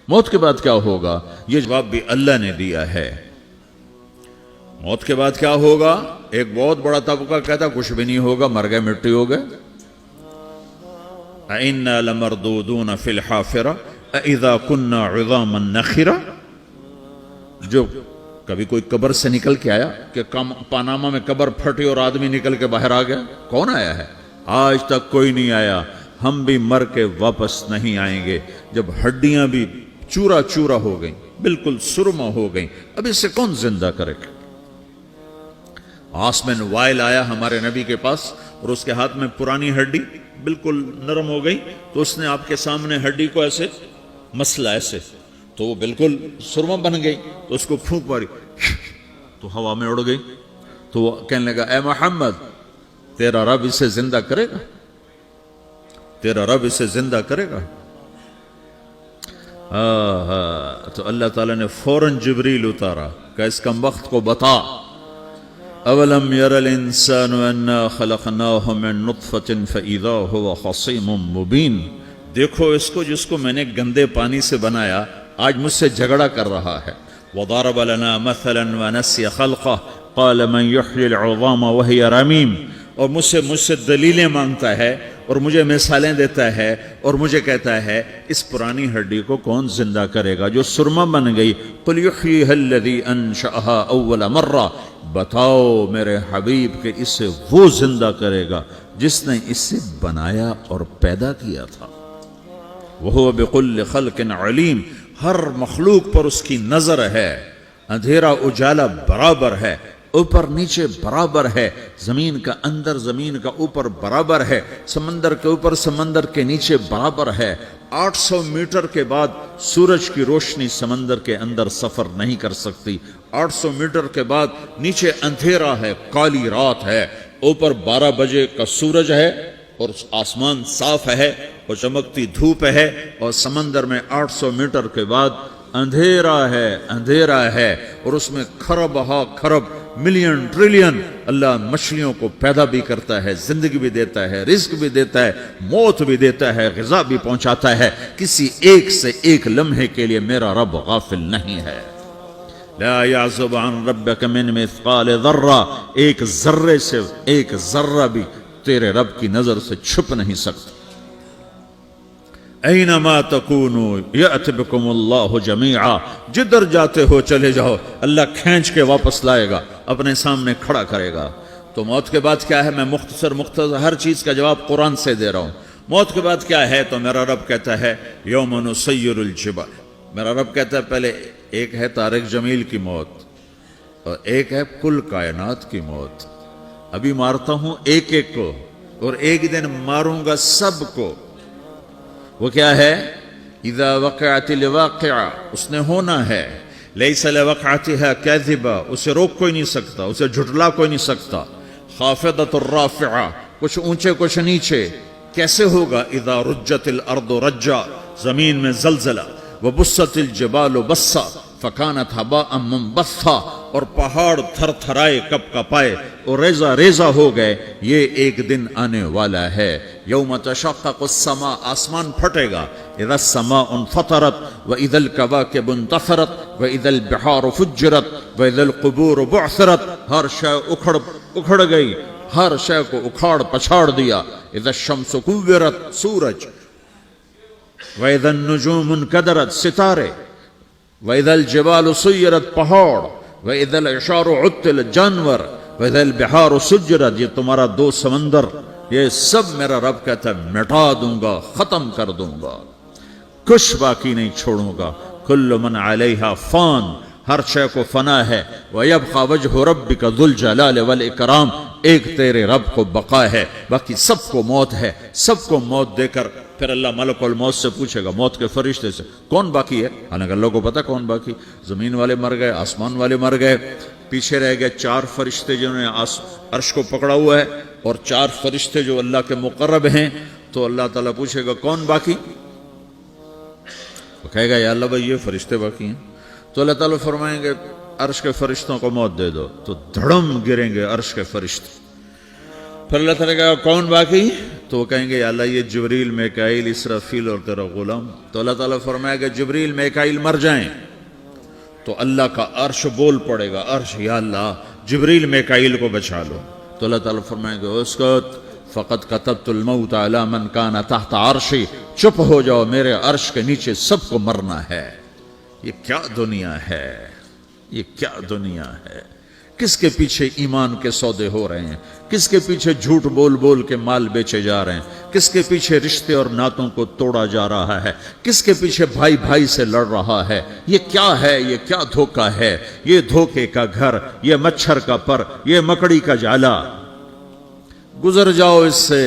موت کے بعد کیا ہوگا؟ یہ جواب بھی اللہ نے دیا ہے۔ موت کے بعد کیا ہوگا؟ ایک بہت بڑا طبقہ کہتا کچھ بھی نہیں ہوگا، مر گئے، مٹی ہو گئے۔ اِنَّا لَمَرْدُودُونَ فِي الْحَافِرَةِ اِذَا كُنَّا عِظَامًا نَخِرَةً۔ جو کبھی کوئی قبر سے نکل کے آیا کہ پاناما میں قبر پھٹی اور آدمی نکل کے باہر آ گیا؟ کون آیا ہے؟ آج تک کوئی نہیں آیا۔ ہم بھی مر کے واپس نہیں آئیں گے۔ جب ہڈیاں بھی چورا چورا ہو گئیں، بالکل سرما ہو گئیں، اب اس سے کون زندہ کرے گا؟ آسمن وائل آیا ہمارے نبی کے پاس اور اس کے ہاتھ میں پرانی ہڈی بالکل نرم ہو گئی، تو اس نے آپ کے سامنے ہڈی کو ایسے مسلا ایسے، تو وہ بالکل سرما بن گئی، تو اس کو پھونک ماری تو ہوا میں اڑ گئی۔ تو وہ کہنے لگا اے محمد، تیرا رب اسے زندہ کرے گا؟ تیرا رب اسے زندہ کرے گا؟ تو اللہ تعالیٰ نے فوراً جبریل اتارا کہ اس کم وقت کو بتا، اولم یر الانسان انا خلقناہ من نطفۃ فاذا هو خصیم مبین۔ دیکھو اس کو جس کو میں نے گندے پانی سے بنایا، آج مجھ سے جھگڑا کر رہا ہے۔ وضرب لنا مثلا ونسی خلقہ قال من یحیی العظام وہی رمیم۔ اور مجھ سے دلیلیں مانگتا ہے اور مجھے مثالیں دیتا ہے اور مجھے کہتا ہے اس پرانی ہڈی کو کون زندہ کرے گا جو سرما بن گئی؟ قل یحییھا الذی انشأھا اول مرہ۔ بتاؤ میرے حبیب کہ اسے وہ زندہ کرے گا جس نے اسے بنایا اور پیدا کیا تھا۔ وہو بکل خلق علیم۔ ہر مخلوق پر اس کی نظر ہے، اندھیرا اجالا برابر ہے، اوپر نیچے برابر ہے، زمین کا اندر زمین کا اوپر برابر ہے، سمندر کے اوپر سمندر کے نیچے برابر ہے۔ 800 میٹر کے بعد سورج کی روشنی سمندر کے اندر سفر نہیں کر سکتی۔ 800 میٹر کے بعد نیچے اندھیرا ہے، کالی رات ہے، اوپر 12 بجے کا سورج ہے اور آسمان صاف ہے اور چمکتی دھوپ ہے، اور سمندر میں 800 میٹر کے بعد اندھیرا ہے اور اس میں کھرب ہا کھرب ملین ٹریلین اللہ مچھلیوں کو پیدا بھی کرتا ہے، زندگی بھی دیتا ہے، رزق بھی دیتا ہے، موت بھی دیتا ہے، غذا بھی پہنچاتا ہے۔ کسی ایک سے ایک لمحے کے لیے میرا رب غافل نہیں ہے۔ لا يعزب عن ربك من مثقال ذرہ، ایک ذرے سے ایک ذرہ بھی تیرے رب کی نظر سے چھپ نہیں سکتا۔ اینما تکونوا یأت بکم اللہ جمیعا، جدھر جاتے ہو چلے جاؤ، اللہ کھینچ کے واپس لائے گا، اپنے سامنے کھڑا کرے گا۔ تو موت کے بعد کیا ہے؟ میں مختصر ہر چیز کا جواب قرآن سے دے رہا ہوں۔ موت کے بعد کیا ہے؟ تو میرا رب کہتا ہے یوم نسیر الجبال۔ میرا رب کہتا ہے پہلے ایک ہے طارق جمیل کی موت اور ایک ہے کل کائنات کی موت۔ ابھی مارتا ہوں ایک ایک کو اور ایک دن ماروں گا سب کو۔ وہ کیا ہے؟ اذا وقعت الواقعہ، اس نے ہونا ہے۔ لیس لوقعتها کاذبہ، اسے روک کوئی نہیں سکتا، اسے جھٹلا کوئی نہیں سکتا۔ خافضۃ الرافعہ، کچھ اونچے کچھ نیچے۔ کیسے ہوگا؟ اذا رجت الارض رجا، زمین میں زلزلہ۔ وبست الجبال بسا فکانت ہباء منبثا، اور پہاڑ تھر تھرائے کپ کپائے اور ریزہ ریزہ ہو گئے۔ یہ ایک دن آنے والا ہے۔ یوم تشقق السماء، آسمان پھٹے گا۔ اذا السماء انفطرت واذا الكواكب انتثرت واذا البحار فجرت واذا القبور بعثرت، ہر شے اکھڑ گئی، ہر شے کو اکھاڑ پچھاڑ دیا۔ اذا الشمس کورت، سورج۔ وَإِذَا النُّجُومُ انْكَدَرَتْ، ستارے۔ وَإِذَا الْجِبَالُ سُيِّرَتْ، پہاڑ۔ وَإِذَا الْعِشَارُ عُطِّلَتْ، جانور۔ وَإِذَا الْبِحَارُ سُجِّرَتْ، یہ تمہارا دو سمندر، یہ سب میرا رب کہتا ہے مٹا دوں گا، ختم کر دوں گا، کچھ باقی نہیں چھوڑوں گا۔ كُلُّ مَنْ عَلَيْهَا فان، ہر شے کو فنا ہے۔ وَيَبْقَى وَجْهُ رَبِّكَ ذُو الْجَلَالِ وَالْإِكْرَامِ، ایک تیرے رب کو بقا ہے، باقی سب کو موت ہے۔ سب کو موت دے کر پھر اللہ ملک الموت سے پوچھے گا، موت کے فرشتے سے، کون باقی ہے؟ حالانکہ اللہ کو پتا کون باقی۔ زمین والے مر گئے، آسمان والے مر گئے، پیچھے رہ گئے 4 فرشتے جنہوں نے عرش کو پکڑا ہوا ہے، اور 4 فرشتے جو اللہ کے مقرب ہیں۔ تو اللہ تعالیٰ پوچھے گا کون باقی؟ وہ کہے گا یا اللہ بھائی یہ فرشتے باقی ہیں۔ تو اللہ تعالیٰ فرمائیں گے عرش کے فرشتوں کو موت دے دو، تو دھڑم گریں گے عرش کے فرشتے۔ پھر اللہ تعالیٰ کہا کون باقی؟ تو وہ کہیں گے یا اللہ یہ جبریل میکائیل اسرافیل اور تیرا غلام. تو اللہ تعالیٰ فرمائے گا جبریل میکائیل مر جائیں تو اللہ کا عرش بول پڑے گا, عرش یا اللہ جبریل میکائیل کو بچا لو. تو اللہ تعالیٰ فرمائے گا اسکت فقط کتبت الموت علی من کان تحت عرشی, چپ ہو جاؤ میرے عرش کے نیچے سب کو مرنا ہے. یہ کیا دنیا ہے, یہ کیا دنیا ہے. کس کے پیچھے ایمان کے سودے ہو رہے ہیں, کس کے پیچھے جھوٹ بول بول کے مال بیچے جا رہے ہیں, کس کے پیچھے رشتے اور ناتوں کو توڑا جا رہا ہے, کس کے پیچھے بھائی بھائی سے لڑ رہا ہے. یہ کیا ہے, یہ کیا دھوکہ ہے, یہ دھوکے کا گھر, یہ مچھر کا پر, یہ مکڑی کا جالا. گزر جاؤ اس سے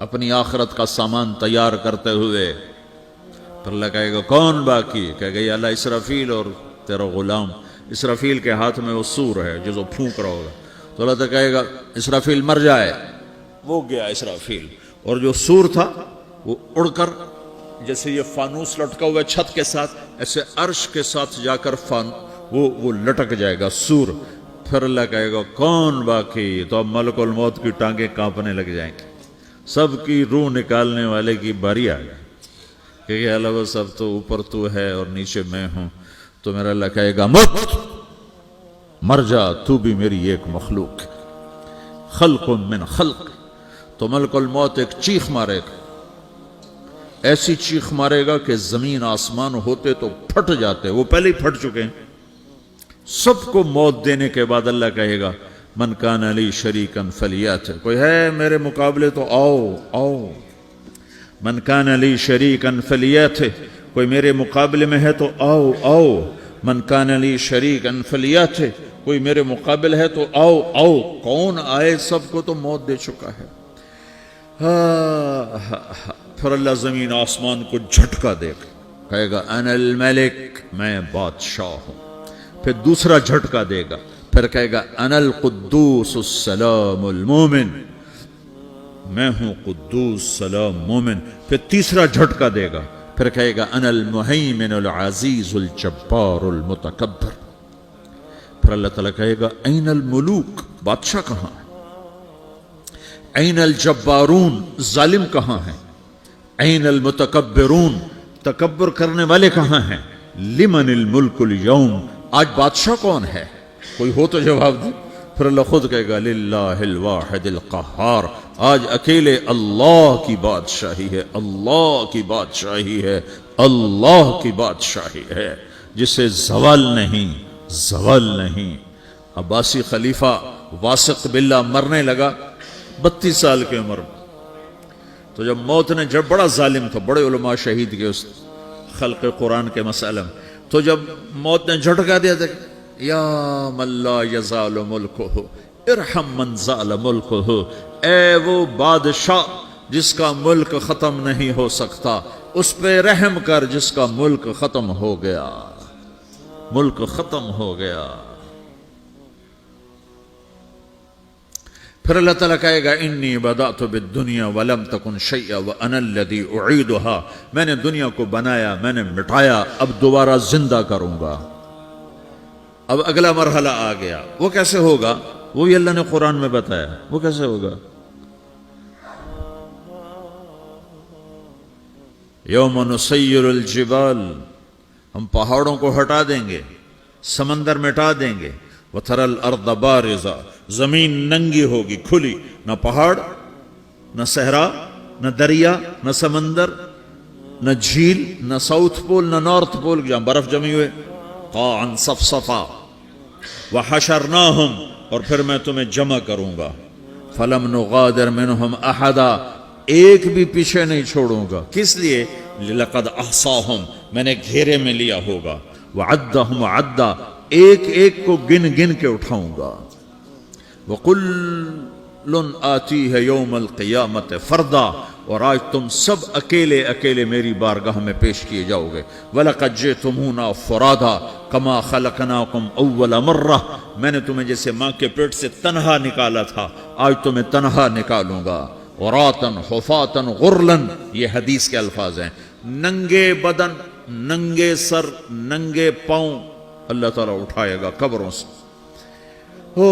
اپنی آخرت کا سامان تیار کرتے ہوئے. پھر اللہ کہے گا کون باقی؟ کہے گا یا اللہ اسرافیل اور تیرا غلام. اسرافیل کے ہاتھ میں وہ سور ہے جو پھونک رہا ہوگا. تو اللہ تعالیٰ کہے گا اسرافیل مر جائے. وہ گیا اسرافیل, اور جو سور تھا وہ اڑ کر جیسے یہ فانوس لٹکا ہوا چھت کے ساتھ ایسے عرش کے ساتھ جا کر وہ لٹک جائے گا سور. پھر اللہ کہے گا کون باقی؟ تو اب ملک الموت کی ٹانگیں کانپنے لگ جائیں گی, سب کی روح نکالنے والے کی باری آ گئی کہ اللہ وہ سب تو اوپر تو ہے اور نیچے میں ہوں. تو میرا اللہ کہے گا مت, مر جا, تو بھی میری ایک مخلوق, خلق من خلق. تو ملک الموت ایک چیخ مارے گا, ایسی چیخ مارے گا کہ زمین آسمان ہوتے تو پھٹ جاتے, وہ پہلے ہی پھٹ چکے ہیں. سب کو موت دینے کے بعد اللہ کہے گا من کان لی شریکن فلیات, کوئی ہے میرے مقابلے تو آؤ آؤ. من کان لی شریکن فلیات, کوئی میرے مقابلے میں ہے تو آؤ آؤ. من کان لی شریکن فلیات, کوئی میرے مقابل ہے تو آؤ آؤ. کون آئے؟ سب کو تو موت دے چکا ہے. پھر اللہ زمین آسمان کو جھٹکا دے گا, کہے گا انا الملک, میں بادشاہ ہوں. پھر دوسرا جھٹکا دے گا, پھر کہے گا انا القدوس السلام المومن, میں ہوں قدوس سلام مومن. پھر تیسرا جھٹکا دے گا, پھر کہے گا انا المہیمن العزیز الجبار المتکبر. پھر اللہ تعالیٰ کہے گا این الملوک, بادشاہ کہاں ہے؟ این الجبارون, ظالم کہاں ہیں؟ این المتکبرون, تکبر کرنے والے کہاں ہیں؟ لمن الملک اليوم, آج بادشاہ کون ہے؟ کوئی ہو تو جواب دے. پھر اللہ خود کہے گا للہ الواحد القہار, آج اکیلے اللہ کی بادشاہی ہے, اللہ کی بادشاہی ہے, اللہ کی بادشاہی ہے, جسے زوال نہیں, زوال نہیں. عباسی خلیفہ واسق باللہ مرنے لگا 32 سال کی عمر میں. تو جب موت نے, جب بڑا ظالم تھا, بڑے علماء شہید کے اس خلق قرآن کے مسئلہ میں, تو جب موت نے جھٹکا دیا تھا یا من لا یزال ملکہ ارحم من زال ملکہ, اے وہ بادشاہ جس کا ملک ختم نہیں ہو سکتا, اس پہ رحم کر جس کا ملک ختم ہو گیا, ملک ختم ہو گیا. پھر اللہ تعالیٰ کہے گا انی بدأت بالدنیا ولم تکن شیئا وانا الذی اعیدہا, میں نے دنیا کو بنایا, میں نے مٹایا, اب دوبارہ زندہ کروں گا. اب اگلا مرحلہ آ گیا, وہ کیسے ہوگا؟ وہ بھی اللہ نے قرآن میں بتایا. وہ کیسے ہوگا؟ یوم نسیر الجبال, ہم پہاڑوں کو ہٹا دیں گے, سمندر مٹا دیں گے. وتری الارض بارزہ, زمین ننگی ہوگی, کھلی, نہ پہاڑ, نہ صحرا, نہ دریا, نہ سمندر, نہ جھیل, نہ ساؤتھ پول, نہ نارتھ پول جہاں برف جمی ہوئے. قاعا صفصفا وحشرناہم, اور پھر میں تمہیں جمع کروں گا. فلم نغادر منہم احدا, ایک بھی پیچھے نہیں چھوڑوں گا. کس لیے؟ لقد احصاہم, میں نے گھیرے میں لیا ہوگا. وعدہم عدا, ایک ایک کو گن گن کے اٹھاؤں گا. وَقُلٌ آتِيهَ يَوْمَ الْقِيَامَةِ فَرْدًا, اور آج تم سب اکیلے اکیلے میری بارگاہ میں پیش کیے جاؤ گے. وَلَقَدْ جِئْتُمُونَا فُرَادًا كَمَا خَلَقْنَاكُمْ أَوَّلَ مَرَّةٍ, میں نے تمہیں جیسے ماں کے پیٹ سے تنہا نکالا تھا, آج تمہیں تنہا نکالوں گا. عُرَاةً حُفَاةً غُرْلًا, یہ حدیث کے الفاظ ہیں. ننگے بدن, ننگے سر, ننگے پاؤں اللہ تعالیٰ اٹھائے گا قبروں سے. ہو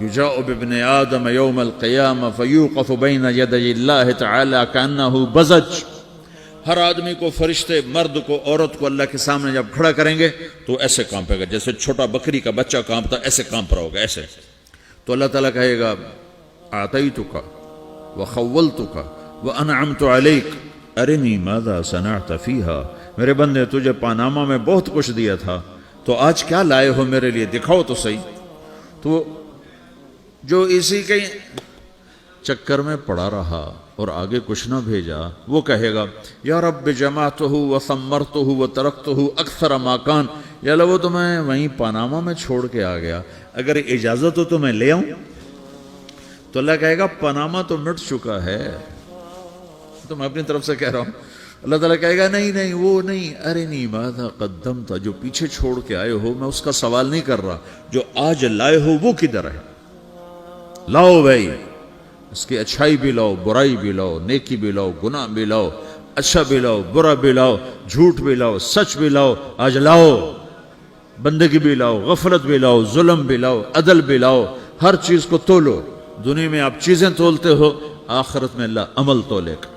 یجاء بابن آدم یوم القیامہ فیوقف بین یدی اللہ تعالی کأنہ بزج، ہر آدمی کو، فرشتے، مرد کو، عورت کو اللہ کے سامنے جب کھڑا کریں گے تو ایسے کانپے گا جیسے چھوٹا بکری کا بچہ کانپتا، ایسے کانپ رہا ہوگا ایسے. تو اللہ تعالیٰ کہے گا اعطیتک وخولتک وانعمت علیک ارنی ماذا صنعت فیہا، میرے بندے تجھے پاناما میں بہت کچھ دیا تھا، تو آج کیا لائے ہو میرے لیے، دکھاؤ تو صحیح. تو جو اسی کے چکر میں پڑا رہا اور آگے کچھ نہ بھیجا، وہ کہے گا یا رب جمعتہ وثمرتہ وترکتہ اکثر ما کان، یا اللہ وہ تو میں وہیں پاناما میں چھوڑ کے آ گیا، اگر اجازت ہو تو میں لے آؤں. تو اللہ کہے گا پاناما تو مٹ چکا ہے، تو میں اپنی طرف سے کہہ رہا ہوں. اللہ تعالیٰ کہے گا نہیں نہیں وہ نہیں، ارنی ماذا قدمت، جو پیچھے چھوڑ کے آئے ہو میں اس کا سوال نہیں کر رہا، جو آج لائے ہو وہ کدھر ہے، لاؤ بھائی، اس کی اچھائی بھی لاؤ، برائی بھی لاؤ، نیکی بھی لاؤ، گناہ بھی لاؤ، اچھا بھی لاؤ، برا بھی لاؤ، جھوٹ بھی لاؤ، سچ بھی لاؤ، آج لاؤ، بندگی بھی لاؤ، غفلت بھی لاؤ، ظلم بھی لاؤ، عدل بھی لاؤ، ہر چیز کو تولو. دنیا میں آپ چیزیں تولتے ہو، آخرت میں اللہ عمل تولے گا.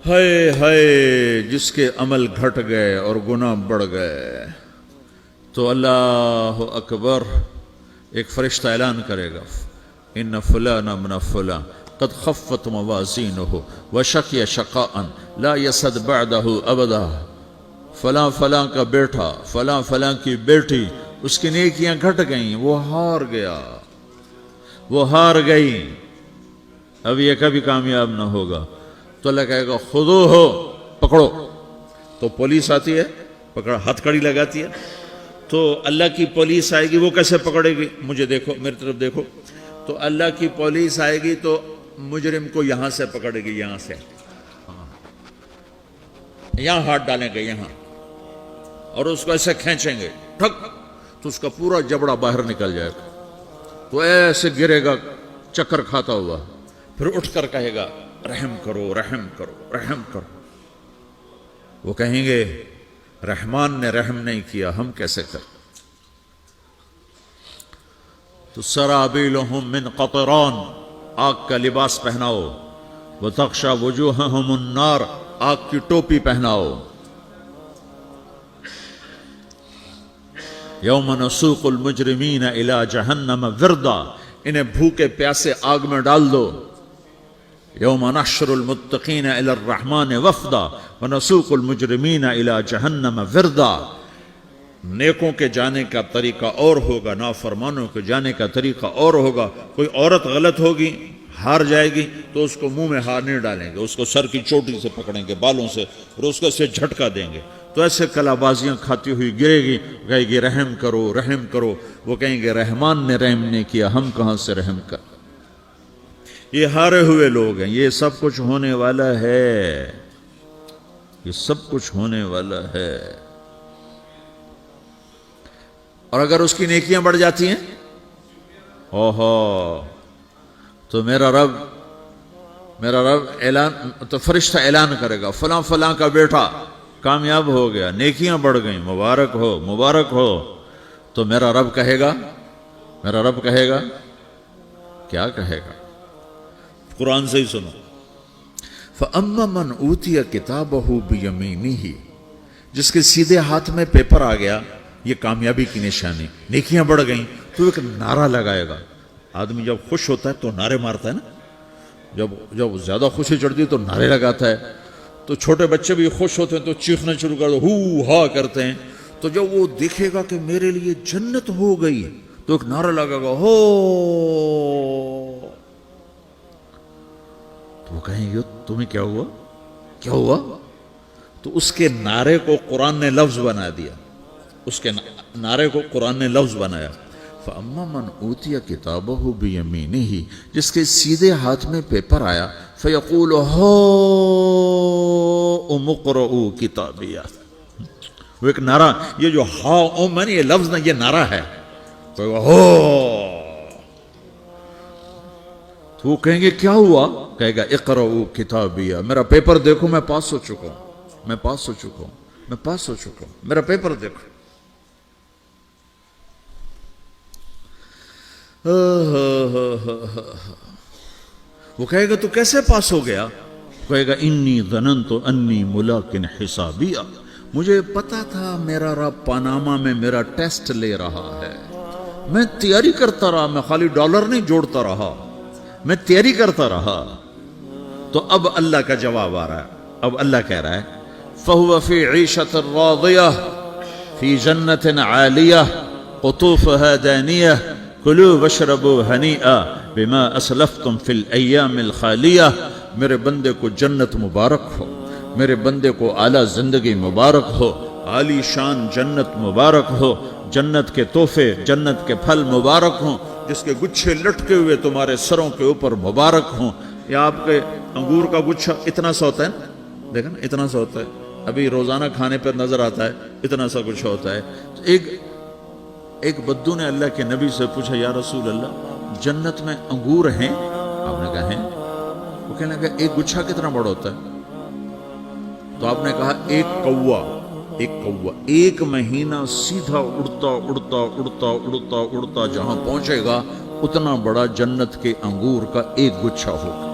ہائے ہائے جس کے عمل گھٹ گئے اور گناہ بڑھ گئے، تو اللہ اکبر، ایک فرشتہ اعلان کرے گا ان فلان من فلان قد خفت موازینہ وشقی شقاء لا یسد بعدہ ابدا، فلاں فلاں کا بیٹا، فلاں فلاں کی بیٹی، اس کی نیکیاں گھٹ گئیں، وہ ہار گیا، وہ ہار گئی، اب یہ کبھی کامیاب نہ ہوگا. تو اللہ کہے گا خودو ہو، پکڑو. تو پولیس آتی ہے، پکڑا، ہتھ کڑی لگاتی ہے. تو اللہ کی پولیس آئے گی، وہ کیسے پکڑے گی، مجھے دیکھو، میری طرف دیکھو. تو اللہ کی پولیس آئے گی تو مجرم کو یہاں سے پکڑے گی، یہاں سے، یہاں ہاتھ ڈالیں گے یہاں، اور اس کو ایسے کھینچیں گے ٹھک، تو اس کا پورا جبڑا باہر نکل جائے گا. تو ایسے گرے گا چکر کھاتا ہوا، پھر اٹھ کر کہے گا رحم کرو، رحم کرو، رحم کرو. وہ کہیں گے رحمان نے رحم نہیں کیا، ہم کیسے کریں. تو سرابیلہم من قطران، آگ کا لباس پہناؤ، وتغشا وجوہہم النار، آگ کی ٹوپی پہناؤ. یوم نسوق المجرمین الی جہنم وردا، انہیں بھوکے پیاسے آگ میں ڈال دو. یوم نحشر المتقین الی الرحمن وفدا ونسوق المجرمین الی جہنم وردا. نیکوں کے جانے کا طریقہ اور ہوگا، نافرمانوں کے جانے کا طریقہ اور ہوگا. کوئی عورت غلط ہوگی، ہار جائے گی، تو اس کو منہ میں ہار نہیں ڈالیں گے، اس کو سر کی چوٹی سے پکڑیں گے، بالوں سے، اور اس کو سے جھٹکا دیں گے. تو ایسے کلا بازیاں کھاتی ہوئی گرے گی، کہے گی رحم کرو، رحم کرو. وہ کہیں گے رحمان نے رحم نہیں کیا، ہم کہاں سے رحم کر. یہ ہارے ہوئے لوگ ہیں. یہ سب کچھ ہونے والا ہے، یہ سب کچھ ہونے والا ہے. اور اگر اس کی نیکیاں بڑھ جاتی ہیں، اوہو، تو میرا رب اعلان، تو فرشتہ اعلان کرے گا فلاں فلاں کا بیٹا کامیاب ہو گیا، نیکیاں بڑھ گئیں، مبارک ہو، مبارک ہو. تو میرا رب کہے گا کیا کہے گا، قرآن سے ہی سنو. فَأَمَّا مَنْ أُوتِيَ كِتَابَهُ بِيَمِينِهِ، جس کے سیدھے ہاتھ میں پیپر آ گیا، یہ کامیابی کی نشانی، نیکیاں بڑھ گئیں. تو ایک نعرہ لگائے گا. آدمی جب خوش ہوتا ہے تو نعرے مارتا ہے نا، جب زیادہ خوشی چڑھتی ہے تو نعرے لگاتا ہے. تو چھوٹے بچے بھی خوش ہوتے ہیں تو چیخنا شروع کر دو، ہو ہا کرتے ہیں. تو جب وہ دیکھے گا کہ میرے لیے جنت ہو گئی، تو ایک نعرہ لگے گا، ہو. تو وہ کہیں گے تمہیں کیا ہوا، کیا ہوا. تو اس کے نعرے کو قرآن نے لفظ بنا دیا، اس کے نعرے کو قرآن نے لفظ بنایا. فَأَمَّا مَنْ أُوتِيَ كِتَابَهُ بِيَمِينِهِ، جس کے سیدھے ہاتھ میں پیپر آیا، فَيَقُولُ هَاؤْمُ اقْرَءُوا كِتَابِيَهْ. وہ ایک نعرہ، یہ جو ہاؤم ہے نا، یہ لفظ نہ، یہ نعرہ ہے. تو وہ کہیں گے کیا ہوا، کہے گا اقرؤوا کتابیہ، میرا پیپر دیکھو، میں پاس ہو چکا ہوں، میں پاس ہو چکا ہوں، میں پاس ہو چکا ہوں، میرا پیپر دیکھو. وہ کہے گا تو کیسے پاس ہو گیا؟ کہے گا انی ظننت انی ملاقن حسابیہ، مجھے پتا تھا میرا رب پاناما میں میرا ٹیسٹ لے رہا ہے، میں تیاری کرتا رہا، میں خالی ڈالر نہیں جوڑتا رہا، میں تیاری کرتا رہا۔ تو اب اللہ کا جواب آ رہا ہے، اب اللہ کہہ رہا ہے فَهُوَ فِي عِيشَةٍ رَاضِيَةٍ فِي جَنَّةٍ عَالِيَةٍ قُطُوفُهَا دَانِيَةٌ كُلُوا وَاشْرَبُوا هَنِيئًا بِمَا أَسْلَفْتُمْ فِي الْأَيَّامِ الْخَالِيَةِ، میرے بندے کو جنت مبارک ہو، میرے بندے کو اعلیٰ زندگی مبارک ہو، عالی شان جنت مبارک ہو، جنت کے تحفے، جنت کے پھل مبارک ہوں، جس کے گچھے لٹکے ہوئے تمہارے سروں کے اوپر مبارک ہوں۔ یا آپ کے انگور کا گچھا اتنا سا ہوتا ہے نا، دیکھیں نا اتنا سا ہوتا ہے، ابھی روزانہ کھانے پر نظر آتا ہے، اتنا سا گچھا ہوتا ہے۔ تو ایک بدو نے اللہ کے نبی سے پوچھا یا رسول اللہ جنت میں انگور ہیں؟ آپ نے کہا ہیں۔ وہ کہنے لگا ایک گچھا کتنا بڑا ہوتا ہے؟ تو آپ نے کہا ایک مہینہ سیدھا اڑتا اڑتا اڑتا اڑتا اڑتا جہاں پہنچے گا اتنا بڑا جنت کے انگور کا ایک گچھا ہوگا۔